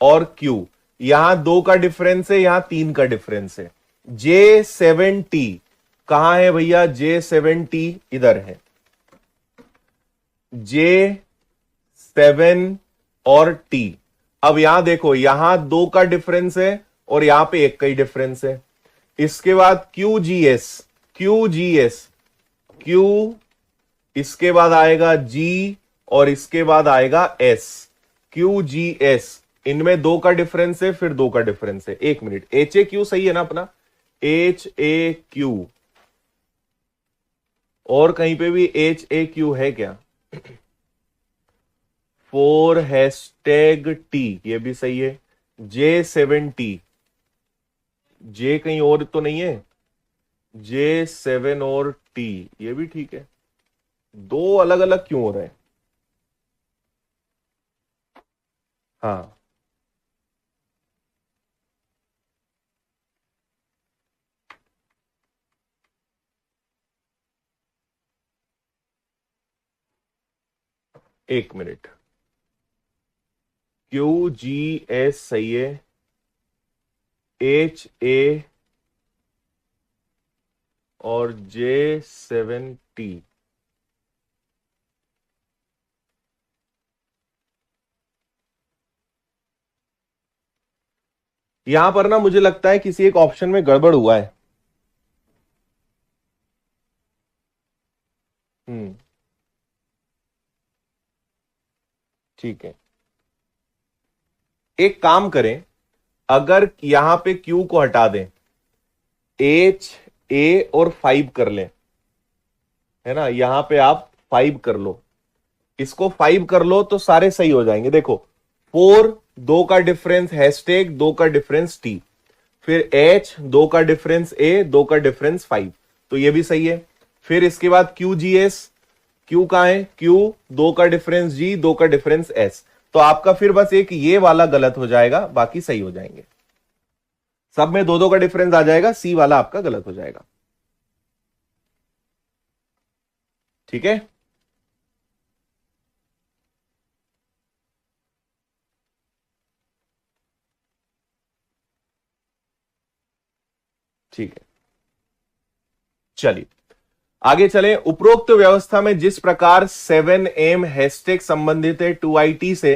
और Q, यहां 2 का डिफरेंस है, यहां 3 का डिफरेंस है। J7T कहां है भैया, J7T इधर है। 7 और T। अब यहां देखो, यहां 2 का डिफरेंस है और यहां पे 1 का ही डिफरेंस है। इसके बाद QGS, QGS, Q, इसके बाद आएगा G और इसके बाद आएगा S। QGS, इनमें 2 का डिफरेंस है, फिर 2 का डिफरेंस है। 1 मिनट, HAQ सही है ना अपना, HAQ, और कहीं पे भी HAQ है क्या? 4 #T, ये भी सही है। J7T, J कहीं और तो नहीं है, J7 और T, ये भी ठीक है। 2 अलग अलग क्यों हो रहे हैं? हाँ, एक मिनट, QGS सही है, HA और J7T, यहां पर ना मुझे लगता है किसी एक ऑप्शन में गड़बड़ हुआ है। ठीक है, एक काम करें, अगर यहां पे Q को हटा दें, H, A और 5 कर लें, है ना, यहां पे आप 5 कर लो, इसको 5 कर लो तो सारे सही हो जाएंगे। देखो 4, 2 का डिफरेंस हैशटैग, 2 का डिफरेंस T, फिर H, 2 का डिफरेंस A, 2 का डिफरेंस 5, तो ये भी सही है। फिर इसके बाद QGS, Q कहां है, Q, 2 का डिफरेंस G, 2 का डिफरेंस S, तो आपका फिर बस एक ये वाला गलत हो जाएगा, बाकी सही हो जाएंगे। सब में 2 2 का डिफरेंस आ जाएगा, C वाला आपका गलत हो जाएगा। ठीक है, ठीक है, चलिए आगे चले। उपरोक्त व्यवस्था में जिस प्रकार 7M हैशटैग संबंधित है 2IT से,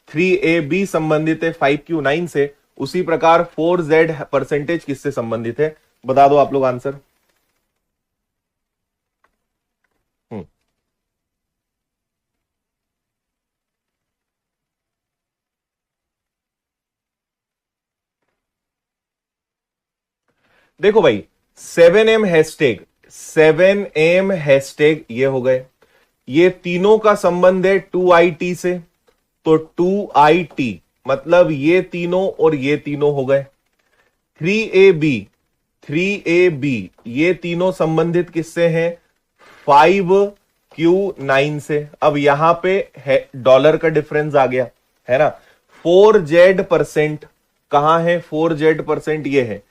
3AB संबंधित है 5Q9 से, उसी प्रकार 4Z परसेंटेज किससे संबंधित है? बता दो आप लोग आंसर। देखो भाई, 7M हैशटैग, 7M हैशटैग ये हो गए, ये तीनों का संबंध है 2IT से, तो 2IT मतलब ये तीनों और ये तीनों हो गए। 3AB, 3AB ये तीनों संबंधित किससे हैं? 5Q9 से। अब यहां पे है डॉलर का डिफरेंस आ गया, है ना। 4Z परसेंट कहां है? 4Z परसेंट ये है,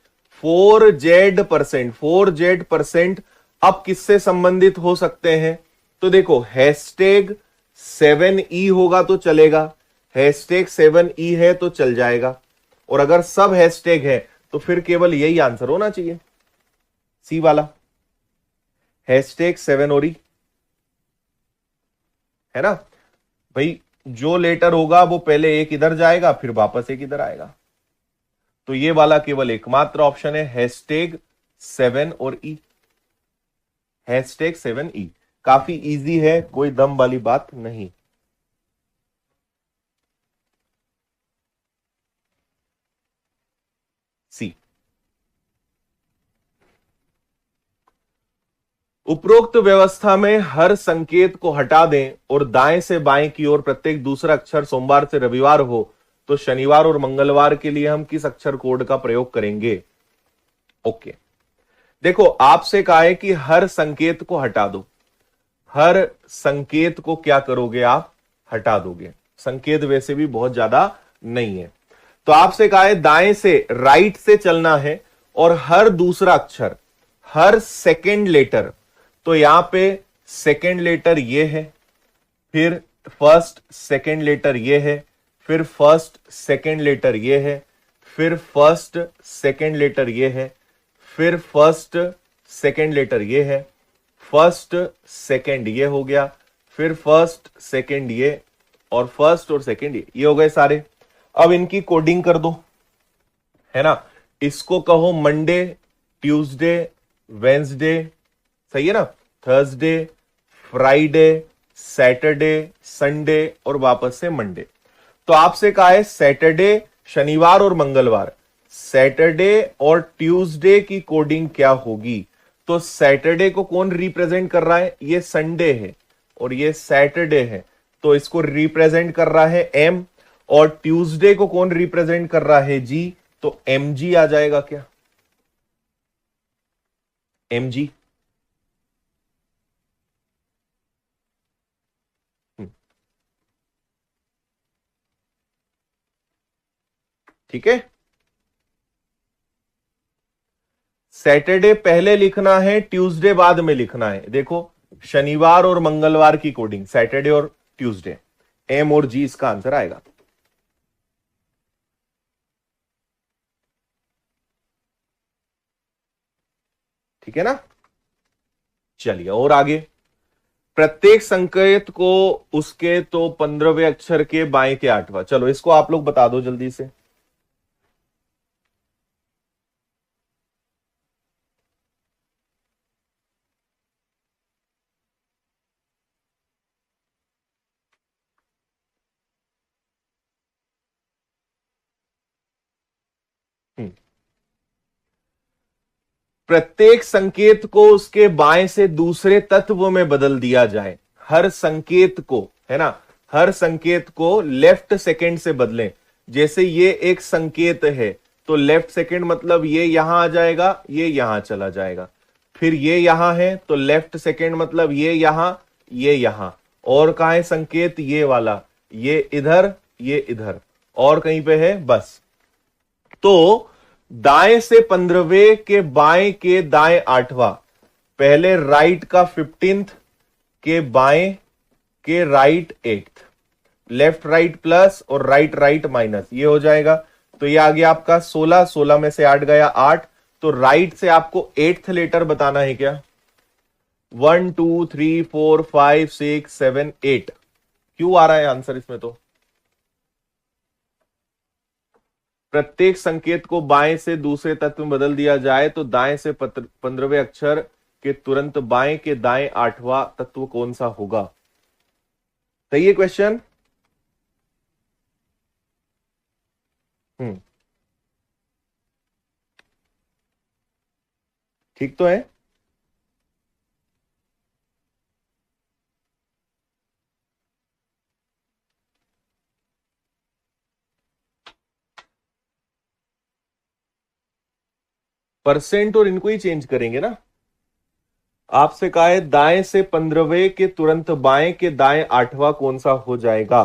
4Z परसेंट, 4Z परसेंट अब किससे संबंधित हो सकते हैं? तो देखो हैशटैग 7E होगा तो चलेगा, हैशटैग 7E है तो चल जाएगा, और अगर सब हैशटैग है तो फिर केवल यही आंसर होना चाहिए, सी वाला, हैशटैग 7 और ई, है ना भाई। जो लेटर होगा वो पहले एक इधर जाएगा फिर वापस एक इधर आएगा, तो ये वाला केवल एकमात्र ऑप्शन है, हैशटैग 7 और ई, हैशटैग 7E। काफी इजी है, कोई दम वाली बात नहीं। सी, उपरोक्त व्यवस्था में हर संकेत को हटा दें और दाएं से बाएं की ओर प्रत्येक दूसरा अक्षर सोमवार से रविवार हो, तो शनिवार और मंगलवार के लिए हम किस अक्षर कोड का प्रयोग करेंगे? ओके, देखो आपसे कहा है कि हर संकेत को हटा दो, हर संकेत को क्या करोगे आप? हटा दोगे। संकेत वैसे भी बहुत ज्यादा नहीं है, तो आपसे कहा है दाएं से, राइट से चलना है, और हर दूसरा अक्षर, हर सेकेंड लेटर, तो यहां पे सेकेंड लेटर ये है, फिर फर्स्ट सेकेंड लेटर ये है, फिर फर्स्ट सेकेंड लेटर ये है, फिर फर्स्ट सेकेंड लेटर ये है, फिर फर्स्ट सेकेंड लेटर ये है, फर्स्ट सेकेंड ये हो गया, फिर फर्स्ट सेकेंड ये, और फर्स्ट और सेकंड ये हो गए सारे। अब इनकी कोडिंग कर दो, है ना। इसको कहो मंडे, ट्यूसडे, वेंसडे, सही है ना, थर्सडे, फ्राइडे, सैटरडे, संडे और वापस से मंडे। तो आपसे कहा है सैटरडे, शनिवार और मंगलवार, सैटरडे और ट्यूसडे की कोडिंग क्या होगी। तो सैटरडे को कौन रिप्रेजेंट कर रहा है, ये संडे है और ये सैटरडे है, तो इसको रिप्रेजेंट कर रहा है एम। और ट्यूसडे को कौन रिप्रेजेंट कर रहा है, जी, तो एम जी आ जाएगा क्या, एम जी। ठीक है, सैटरडे पहले लिखना है, ट्यूसडे बाद में लिखना है। देखो, शनिवार और मंगलवार की कोडिंग, सैटरडे और ट्यूसडे, एम और जी इसका आंसर आएगा। ठीक है ना, चलिए और आगे। प्रत्येक संकेत को उसके तो 15वें अक्षर के बाएं के 8वां, चलो इसको आप लोग बता दो जल्दी से। हम्म। प्रत्येक संकेत को उसके बाएं से दूसरे तत्व में बदल दिया जाए। हर संकेत को, है ना, हर संकेत को लेफ्ट सेकंड से बदलें। जैसे ये एक संकेत है, तो लेफ्ट सेकंड मतलब ये यहां आ जाएगा, ये यहां चला जाएगा। फिर ये यहां है तो लेफ्ट सेकंड मतलब ये यहां, ये यहां। और कहा है संकेत, ये वाला, ये इधर, ये इधर, और कहीं पे है, बस। तो दाएं से 15वें के बाएं के दाएं 8वां, पहले राइट का 15th के बाएं के right 8th, left right plus और राइट राइट माइनस, ये हो जाएगा। तो ये आ गया आपका 16, 16 में से 8 गया 8। तो राइट से आपको 8th लेटर बताना है क्या, 1 2 3 4 5 6 7 8। क्यों आ रहा है आंसर इसमें, तो प्रत्येक संकेत को बाएं से दूसरे तत्व में बदल दिया जाए तो दाएं से 15वें अक्षर के तुरंत बाएं के दाएं 8वां तत्व कौन सा होगा। सही है क्वेश्चन। हम्म, ठीक तो है। परसेंट और इनको ही चेंज करेंगे ना। आपसे कहा है दाएं से 15वें के तुरंत बाएं के दाएं 8वां कौन सा हो जाएगा।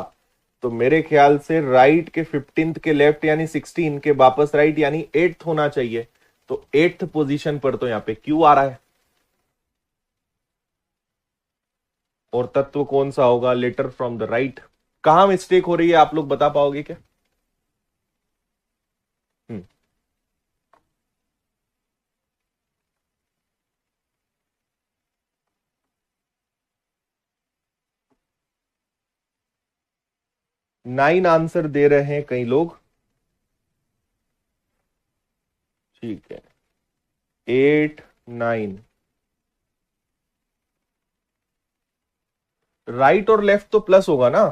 तो मेरे ख्याल से राइट के 15th के लेफ्ट यानी 16 के वापस राइट यानी 8th होना चाहिए। तो 8th पोजीशन पर तो यहां पे क्यू आ रहा है। और तत्व कौन सा होगा, लेटर फ्रॉम द राइट। कहां मिस्टेक हो रही है आप लोग बता पाओगे क्या। हम्म, 9 आंसर दे रहे हैं कई लोग। ठीक है, 8 9। राइट और लेफ्ट तो प्लस होगा ना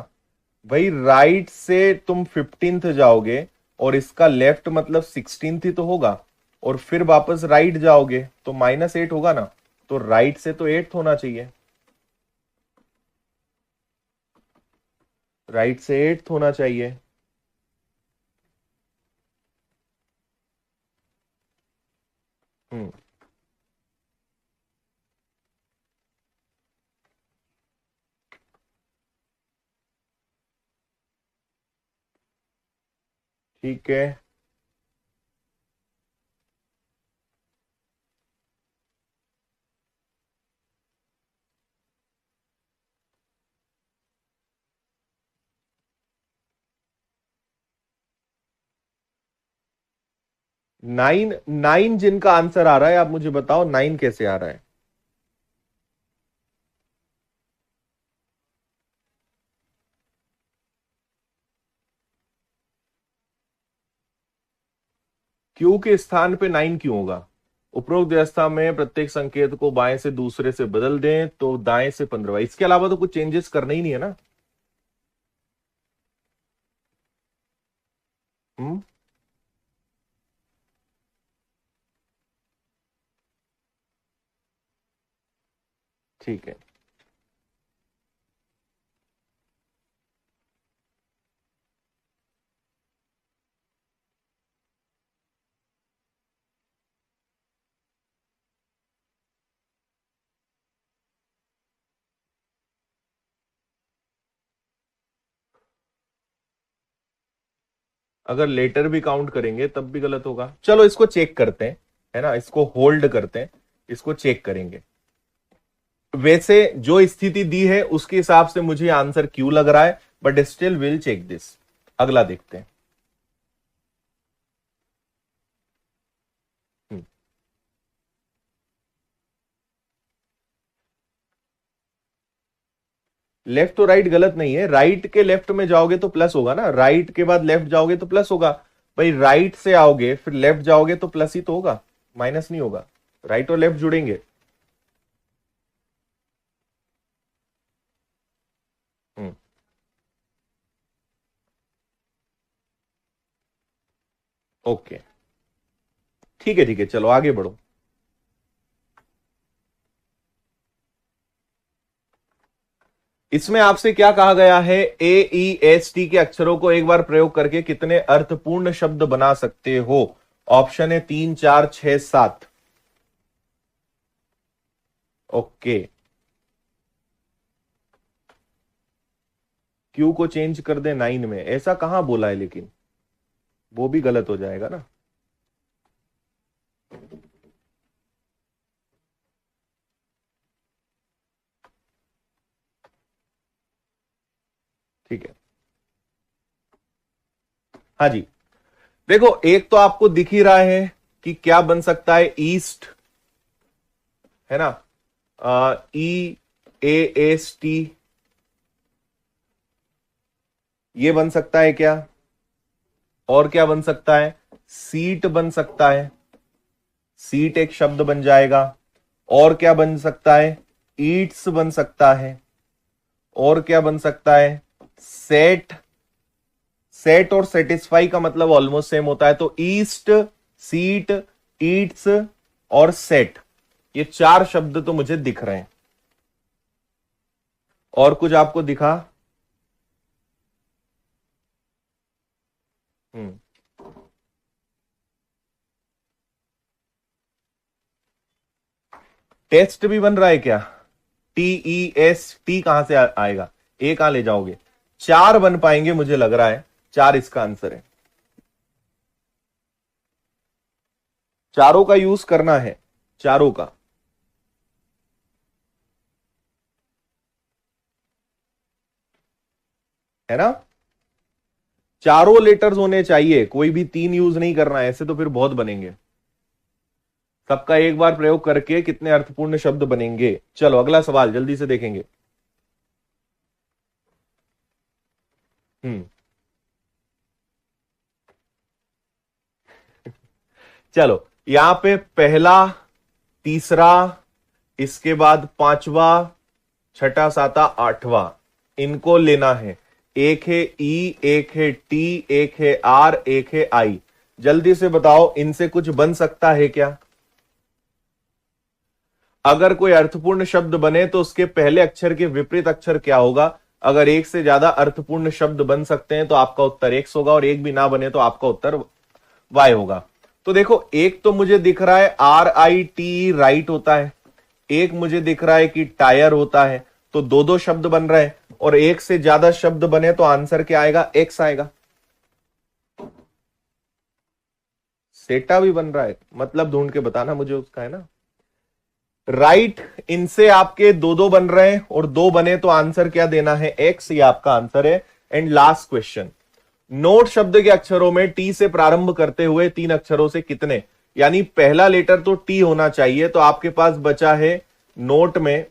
भाई। राइट से तुम 15th जाओगे और इसका लेफ्ट मतलब 16th ही तो होगा। और फिर वापस राइट जाओगे तो -8 होगा ना। तो राइट से तो 8th होना चाहिए, राइट से 8th होना चाहिए। हम्म, ठीक है। नाइन, 9 जिनका आंसर आ रहा है आप मुझे बताओ 9 कैसे आ रहा है। क्यू के स्थान पे 9 क्यों होगा? उपरोक्त व्यवस्था में प्रत्येक संकेत को बाएं से दूसरे से बदल दें तो दाएं से 15। इसके अलावा तो कुछ चेंजेस करना ही नहीं है ना। हम्म, ठीक है। अगर लेटर भी काउंट करेंगे तब भी गलत होगा। चलो इसको चेक करते हैं, है ना, इसको होल्ड करते हैं, इसको चेक करेंगे। वैसे जो स्थिति दी है उसके हिसाब से मुझे आंसर क्यों लग रहा है, but still will check this. अगला देखते हैं। लेफ्ट तो राइट गलत नहीं है, राइट के लेफ्ट में जाओगे तो प्लस होगा ना, राइट के बाद लेफ्ट जाओगे तो प्लस होगा। भाई राइट से आओगे फिर लेफ्ट जाओगे तो प्लस ही तो होगा, माइनस नहीं होगा। राइट और लेफ्ट जुड़ेंगे। हम्म, ओके, ठीक है ठीक है, चलो आगे बढ़ो। इसमें आपसे क्या कहा गया है? AEST के अक्षरों को एक बार प्रयोग करके कितने अर्थपूर्ण शब्द बना सकते हो? ऑप्शन है 3, 4, 6, 7। ओके, क्यू को चेंज कर दे 9 में, ऐसा कहां बोला है? लेकिन वो भी गलत हो जाएगा ना। ठीक है, हाँ जी। देखो एक तो आपको दिख ही रहा है कि क्या बन सकता है, ईस्ट, है ना, EAST, ये बन सकता है क्या? और क्या बन सकता है? सीट बन सकता है, सीट एक शब्द बन जाएगा। और क्या बन सकता है? ईट्स बन सकता है। और क्या बन सकता है? सेट, सेट और सेटिस्फाई का मतलब ऑलमोस्ट सेम होता है, तो ईस्ट, सीट, ईट्स और सेट, ये 4 शब्द तो मुझे दिख रहे हैं। और कुछ आपको दिखा? हम्म, टेस्ट भी बन रहा है क्या? TEST कहां से आएगा? ए कहां ले जाओगे? 4 बन पाएंगे मुझे लग रहा है, 4 इसका आंसर है। चारों का यूज करना है, चारों का, है ना। चारों लेटर्स होने चाहिए, कोई भी 3 यूज नहीं करना है, ऐसे तो फिर बहुत बनेंगे। सबका एक बार प्रयोग करके कितने अर्थपूर्ण शब्द बनेंगे। चलो अगला सवाल जल्दी से देखेंगे। हम्म, चलो यहां पे पहला, तीसरा, इसके बाद पांचवा, छठा, साता, आठवां, इनको लेना है। एक है ई, एक है टी, एक है आर, एक है आई। जल्दी से बताओ इनसे कुछ बन सकता है क्या? अगर कोई अर्थपूर्ण शब्द बने तो उसके पहले अक्षर के विपरीत अक्षर क्या होगा? अगर एक से ज्यादा अर्थपूर्ण शब्द बन सकते हैं तो आपका उत्तर एक्स होगा, और एक भी ना बने तो आपका उत्तर वाई होगा। तो देखो एक तो मुझे दिख रहा है RIT राइट होता है, एक मुझे दिख रहा है कि टायर होता है, तो दो दो शब्द बन रहे हैं, और एक से ज्यादा शब्द बने तो आंसर क्या आएगा? एक्स आएगा। सेटा भी बन रहा है, मतलब ढूंढ के बताना मुझे उसका, है ना। राइट, इनसे आपके दो दो बन रहे हैं और दो बने तो आंसर क्या देना है? एक्स, ये आपका आंसर है। एंड लास्ट क्वेश्चन, नोट शब्द के अक्षरों में टी से प्रारंभ करते हुए 3 अक्षरों से कितने, यानी पहला लेटर तो टी होना चाहिए, तो आपके पास बचा है नोट में,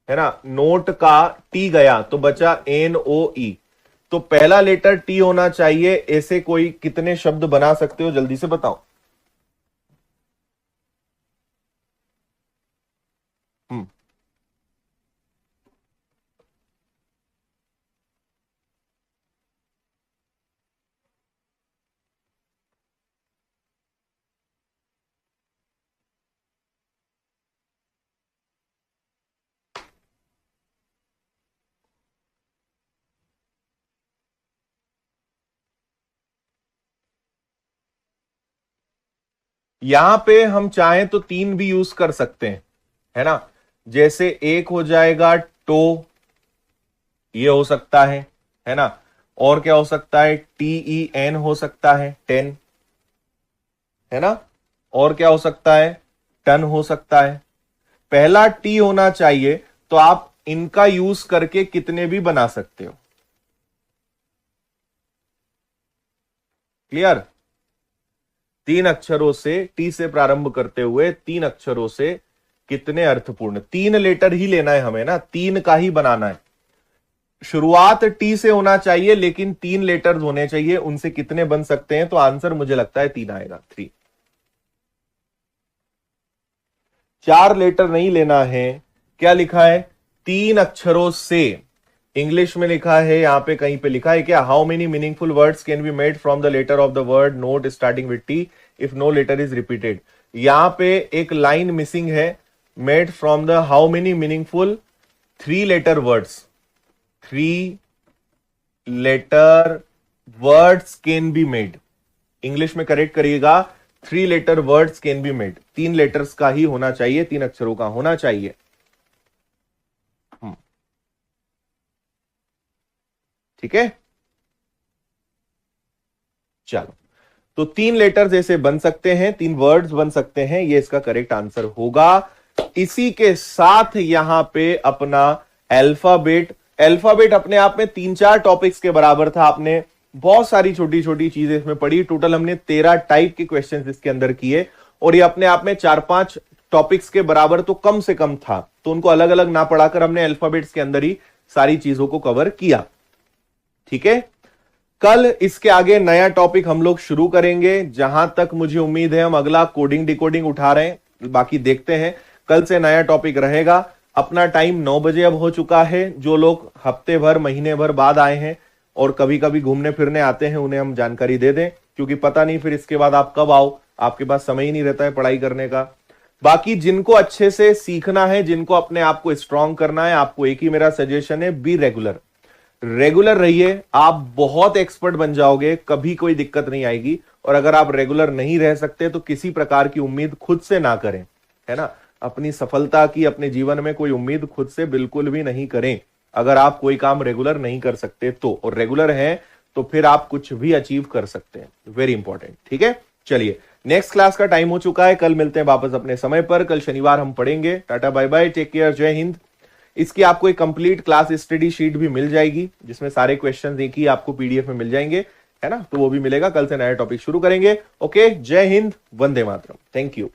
है ना, नोट का टी गया तो बचा NOE, तो पहला लेटर टी होना चाहिए। ऐसे कोई कितने शब्द बना सकते हो, जल्दी से बताओ। यहां पे हम चाहें तो 3 भी यूज कर सकते हैं, है ना। जैसे एक हो जाएगा टो, ये हो सकता है ना। और क्या हो सकता है, TEN हो सकता है, 10, है ना। और क्या हो सकता है, टन हो सकता है। पहला टी होना चाहिए, तो आप इनका यूज करके कितने भी बना सकते हो। क्लियर। 3 अक्षरों से, टी से प्रारंभ करते हुए 3 अक्षरों से कितने अर्थपूर्ण, 3 लेटर ही लेना है हमें ना, 3 का ही बनाना है। शुरुआत टी से होना चाहिए, लेकिन 3 लेटर्स होने चाहिए। उनसे कितने बन सकते हैं, तो आंसर मुझे लगता है 3 आएगा, 3। 4 लेटर नहीं लेना है। क्या लिखा है, 3 अक्षरों से। इंग्लिश में लिखा है, यहां पे कहीं पे लिखा है क्या, how many meaningful words can be made from the letter of the word note starting with T if no letter is repeated. यहां पे एक लाइन मिसिंग है, made from the how many meaningful 3 letter words, 3 letter words can be made. English में correct करिएगा, 3 letter words can be made. 3 letters का ही होना चाहिए, 3 अक्षरों का होना चाहिए। ठीक है, चलो। तो 3 लेटर्स ऐसे बन सकते हैं, 3 वर्ड्स बन सकते हैं, ये इसका करेक्ट आंसर होगा। इसी के साथ यहां पे अपना अल्फाबेट, अल्फाबेट अपने आप में 3-4 टॉपिक्स के बराबर था। आपने बहुत सारी छोटी छोटी चीजें इसमें पढ़ी। टोटल हमने 13 टाइप के क्वेश्चंस इसके अंदर किए, और ये अपने आप में 4-5 टॉपिक्स के बराबर तो कम से कम था। तो उनको अलग अलग ना पढ़ाकर हमने अल्फाबेट्स के अंदर ही सारी चीजों को कवर किया। ठीक है, कल इसके आगे नया टॉपिक हम लोग शुरू करेंगे। जहां तक मुझे उम्मीद है हम अगला कोडिंग डिकोडिंग उठा रहे हैं, बाकी देखते हैं। कल से नया टॉपिक रहेगा। अपना टाइम 9 बजे अब हो चुका है। जो लोग हफ्ते भर महीने भर बाद आए हैं और कभी कभी घूमने फिरने आते हैं, उन्हें हम जानकारी दे दें, क्योंकि पता नहीं फिर इसके बाद आप कब आओ, आपके पास समय ही नहीं रहता है पढ़ाई करने का। बाकी जिनको अच्छे से सीखना है, जिनको अपने आप को स्ट्रांग करना है, आपको एक ही मेरा सजेशन है, बी रेगुलर। रेगुलर रहिए, आप बहुत एक्सपर्ट बन जाओगे, कभी कोई दिक्कत नहीं आएगी। और अगर आप रेगुलर नहीं रह सकते तो किसी प्रकार की उम्मीद खुद से ना करें, है ना। अपनी सफलता की, अपने जीवन में कोई उम्मीद खुद से बिल्कुल भी नहीं करें, अगर आप कोई काम रेगुलर नहीं कर सकते तो। और रेगुलर है तो फिर आप कुछ भी अचीव कर सकते हैं। Very important. ठीक है, चलिए नेक्स्ट क्लास का टाइम हो चुका है। कल मिलते हैं वापस अपने समय पर। कल शनिवार हम पढ़ेंगे। Tata bye bye, take care, जय हिंद। इसकी आपको एक कंप्लीट क्लास स्टडी शीट भी मिल जाएगी, जिसमें सारे क्वेश्चंस एक ही आपको पीडीएफ में मिल जाएंगे, है ना। तो वो भी मिलेगा। कल से नया टॉपिक शुरू करेंगे। ओके, जय हिंद, वंदे मातरम, थैंक यू।